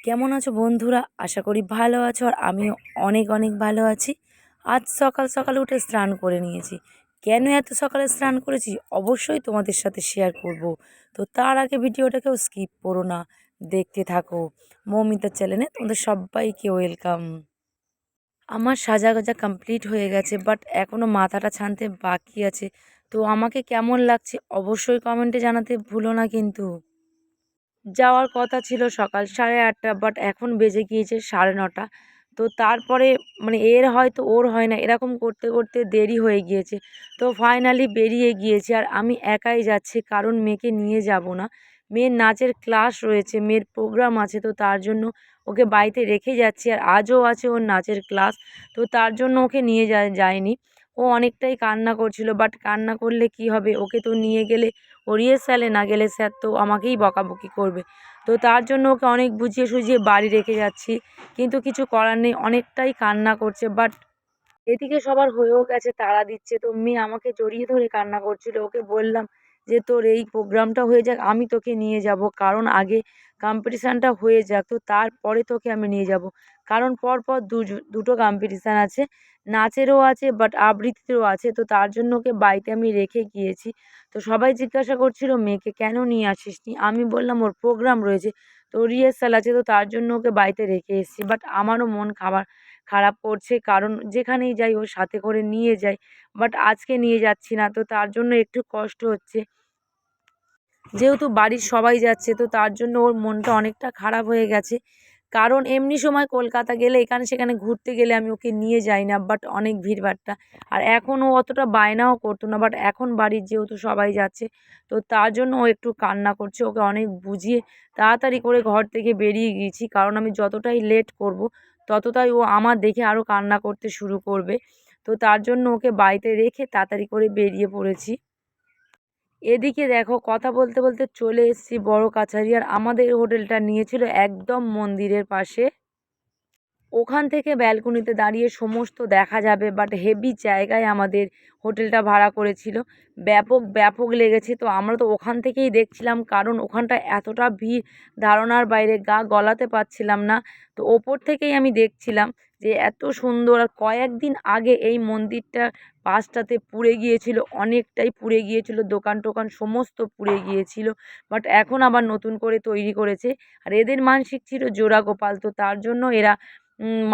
কেমন আছো বন্ধুরা? আশা করি ভালো আছো আর আমিও অনেক অনেক ভালো আছি। আজ সকাল সকাল উঠে স্নান করে নিয়েছি। কেন এত সকালে স্নান করেছি অবশ্যই তোমাদের সাথে শেয়ার করব। তো তার আগে ভিডিওটাকেও স্কিপ করো না, দেখতে থাকো। মৌমিতার চ্যানেলে তোমাদের সবাইকে ওয়েলকাম। আমার সাজাগোজা কমপ্লিট হয়ে গেছে, বাট এখনও মাথাটা ছানতে বাকি আছে। তো আমাকে কেমন লাগছে অবশ্যই কমেন্টে জানাতে ভুলো না কিন্তু। যাওয়ার কথা ছিল সকাল 8:30, বাট এখন বেজে গিয়েছে 9:30। তো তারপরে এর হয়তো ওর হয় না, এরকম করতে করতে দেরি হয়ে গিয়েছে। তো ফাইনালি বেরিয়ে গিয়েছি আর আমি একাই যাচ্ছি, কারণ মেয়েকে নিয়ে যাব না। মেয়ের নাচের ক্লাস রয়েছে, মেয়ের প্রোগ্রাম আছে, তো তার জন্য ওকে বাড়িতে রেখে যাচ্ছি। আর আজও আছে ওর নাচের ক্লাস, তো তার জন্য ওকে নিয়ে যায়নি। ও অনেকটাই কান্না করছিল, বাট কান্না করলে কি হবে, ওকে তো নিয়ে গেলে ও রিহার্সালে না গেলে স্যার তো আমাকেই বকাবকি করবে। তো তার জন্য ওকে অনেক বুঝিয়ে সুঝিয়ে বাড়ি রেখে যাচ্ছি, কিন্তু কিছু করার নেই, অনেকটাই কান্না করছে। বাট এদিকে সবার হয়েও গেছে, তাড়া দিচ্ছে, তো মেয়ে আমাকে জড়িয়ে ধরে কান্না করছিল। ওকে বললাম যে তোর এই প্রোগ্রামটা হয়ে যাক, আমি তোকে নিয়ে যাব, কারণ আগে কম্পিটিশানটা হয়ে যাক, তো তারপরে তোকে আমি নিয়ে যাব। কারণ পরপর দুটো কম্পিটিশান আছে, নাচেরও আছে বাট আবৃত্তিরও আছে, তো তার জন্য ওকে বাড়িতে আমি রেখে গিয়েছি। তো সবাই জিজ্ঞাসা করছিল মেয়েকে কেন নিয়ে আসিসনি, আমি বললাম ওর প্রোগ্রাম রয়েছে, তো রিহার্সাল আছে, তো তার জন্য ওকে বাড়িতে রেখে এসেছি। বাট আমারও মন খারাপ করছে, কারণ যেখানেই যাই ওর সাথে করে নিয়ে যাই, বাট আজকে নিয়ে যাচ্ছি না, তো তার জন্য একটু কষ্ট হচ্ছে। যেহেতু বাড়ির সবাই যাচ্ছে, তো তার জন্য ওর মনটা অনেকটা খারাপ হয়ে গেছে। কারণ এমনি সময় কলকাতা গেলে এখানে সেখানে ঘুরতে গেলে আমি ওকে নিয়ে যাই না, বাট অনেক ভিড়ভাট্টা। আর এখন ও অতটা বায়নাও করতো না, বাট এখন বাড়ির যেহেতু সবাই যাচ্ছে, তো তার জন্য ও একটু কান্না করছে। ওকে অনেক বুঝিয়ে তাড়াতাড়ি করে ঘর থেকে বেরিয়ে গিয়েছি, কারণ আমি যতটাই লেট করব ততটাই ও আমার দেখে আরও কান্না করতে শুরু করবে। তো তার জন্য ওকে বাড়িতে রেখে তাড়াতাড়ি করে বেরিয়ে পড়েছি। এদিকে দেখো, কথা বলতে বলতে চলে এসেছি বড় কাছারি, আর আমাদের হোটেলটা নিয়েছিল একদম মন্দিরের পাশে। ওখান থেকে ব্যালকনিতে দাঁড়িয়ে সমস্ত দেখা যাবে, বাট হেভি জায়গায় আমাদের হোটেলটা ভাড়া করেছিল। ব্যাপক ব্যাপক লেগেছে, তো আমরা তো ওখান থেকেই দেখছিলাম, কারণ ওখানটা এতটা ভিড়, ধারণার বাইরে, গা গলাতে পারছিলাম না। তো ওপর থেকেই আমি দেখছিলাম যে এত সুন্দর। আর কয়েকদিন আগে এই মন্দিরটা পাশটাতে পুড়ে গিয়েছিল, অনেকটাই পুড়ে গিয়েছিল, দোকান টোকান সমস্ত পুড়ে গিয়েছিল। বাট এখন আবার নতুন করে তৈরি করেছে। আর এদের মানসিক ছিল জোড়া গোপাল, তো তার জন্য এরা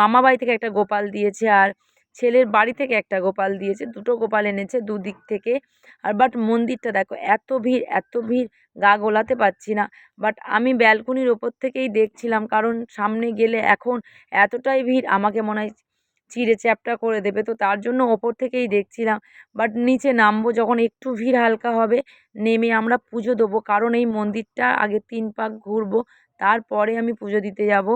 মামা বাড়ি থেকে একটা গোপাল দিয়েছে, আর ছেলের বাড়ি থেকে একটা গোপাল দিয়েছে, দুটো গোপাল এনেছে দুদিক থেকে। আর বাট মন্দিরটা দেখো, এত ভিড় এত ভিড়, গা গোলাতে পারছি না। বাট আমি ব্যালকনির ওপর থেকেই দেখছিলাম, কারণ সামনে গেলে এখন এতটাই ভিড় আমাকে মনে হয় চিঁড়ে চ্যাপ্টা করে দেবে, তো তার জন্য ওপর থেকেই দেখছিলাম। বাট নিচে নামবো যখন একটু ভিড় হালকা হবে, নেমে আমরা পুজো দেবো, কারণ এই মন্দিরটা আগে 3 পাক ঘুরবো, তারপরে আমি পুজো দিতে যাব।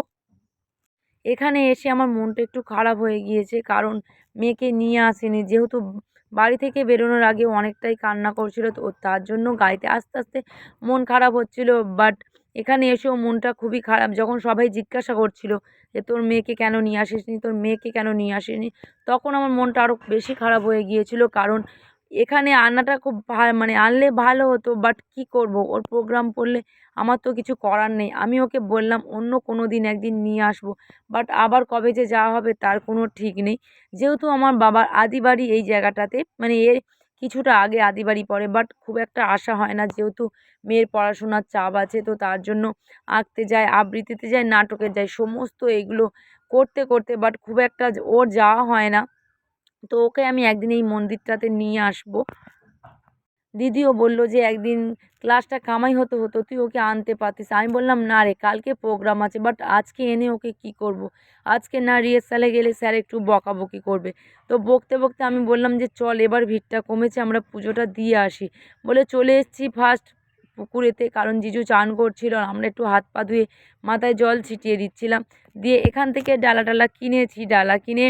এখানে এসে আমার মনটা একটু খারাপ হয়ে গিয়েছে, কারণ মেয়েকে নিয়ে আসিনি, যেহেতু বাড়ি থেকে বেরোনোর আগে অনেকটাই কান্না করছিল, তো তার জন্য গাড়িতে আস্তে আস্তে মন খারাপ হচ্ছিল। বাট এখানে এসেও মনটা খুবই খারাপ, যখন সবাই জিজ্ঞাসা করছিল যে তোর মেয়েকে কেন নিয়ে আসিসনি, তোর মেয়েকে কেন নিয়ে আসিনি, তখন আমার মনটা আরও বেশি খারাপ হয়ে গিয়েছিল। কারণ এখানে আনাটা খুব আনলে ভালো হতো, বাট কী করব, ওর প্রোগ্রাম পড়লে আমার তো কিছু করার নেই। আমি ওকে বললাম অন্য কোনো দিন একদিন নিয়ে আসবো, বাট আবার কবে যে যাওয়া হবে তার কোনো ঠিক নেই। যেহেতু আমার বাবার আদি বাড়ি এই জায়গাটাতে, এর কিছুটা আগে আদি বাড়ি পড়ে, বাট খুব একটা আসা হয় না, যেহেতু মেয়ের পড়াশোনার চাপ আছে, তো তার জন্য আঁকতে যায়, আবৃত্তিতে যায়, নাটকে যায়, সমস্ত এগুলো করতে করতে বাট খুব একটা ওর যাওয়া হয় না। তো ওকে আমি একদিন এই মন্দিরটাতে নিয়ে আসবো। দিদিও বলল যে একদিন ক্লাসটা কামাই হতে হতো, তুই ওকে আনতে পারতিস। আমি বললাম না রে, কালকে প্রোগ্রাম আছে, বাট আজকে এনে ওকে কি করব। আজকে না রিহার্সালে গেলে স্যার একটু বকাবকি করবে। তো বকতে বকতে আমি বললাম যে চল, এবার ভিড়টা কমেছে, আমরা পুজোটা দিয়ে আসি। বলে চলে এসেছি ফার্স্ট পুকুরেতে, কারণ জিজু চান করছিল, আর আমরা একটু হাত পা ধুয়ে মাথায় জল ছিটিয়ে দিচ্ছিলাম। দিয়ে এখান থেকে ডালা টালা কিনেছি, ডালা কিনে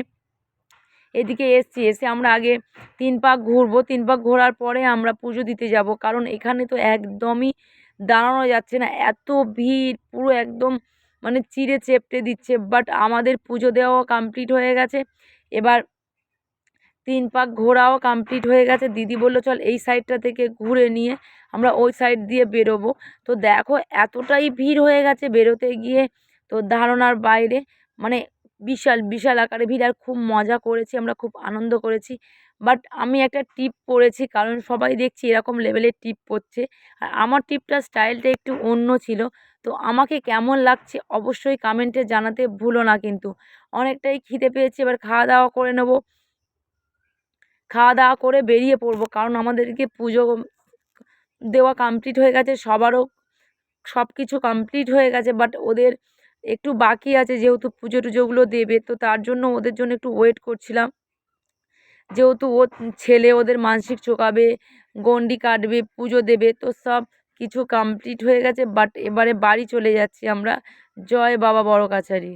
এদিকে এসছি। এসে আমরা আগে 3 পাক ঘুরবো, 3 পাক ঘোরার পরে আমরা পুজো দিতে যাব, কারণ এখানে তো একদমই দাঁড়ানো যাচ্ছে না, এত ভিড়, পুরো একদম চিঁড়ে চেপ্টে দিচ্ছে। বাট আমাদের পুজো দেওয়াও কমপ্লিট হয়ে গেছে, এবার 3 পাক ঘোরাও কমপ্লিট হয়ে গেছে। দিদি বলল চল এই সাইডটা থেকে ঘুরে নিয়ে আমরা ওই সাইড দিয়ে বেরোবো। তো দেখো এতটাই ভিড় হয়ে গেছে, বেরোতে গিয়ে তো ধারণার বাইরে, মানে বিশাল বিশাল আকারে ভিড়, আর খুব মজা করেছি, আমরা খুব আনন্দ করেছি। বাট আমি একটা টিপ পরেছি, কারণ সবাই দেখছি এরকম লেভেলের টিপ পরছে, আর আমার টিপটার স্টাইলটা একটু অন্য ছিল। তো আমাকে কেমন লাগছে অবশ্যই কমেন্টে জানাতে ভুলো না কিন্তু। অনেকটাই খিদে পেয়েছে, এবার খাওয়া দাওয়া করে নেব, খাওয়া দাওয়া করে বেরিয়ে পড়বো, কারণ আমাদেরকে পুজো দেওয়া কমপ্লিট হয়ে গেছে, সবারও সব কিছু কমপ্লিট হয়ে গেছে, বাট ওদের একটু বাকি আছে, যেহেতু পুজো টুজোগুলো দেবে, তো তার জন্য ওদের জন্য একটু ওয়েট করছিলাম। যেহেতু ও ছেলে, ওদের মানসিক চোকাবে, গণ্ডি কাটবে, পুজো দেবে, তো সব কিছু কমপ্লিট হয়ে গেছে, বাট এবারে বাড়ি চলে যাচ্ছি আমরা। জয় বাবা বড় কাছারি।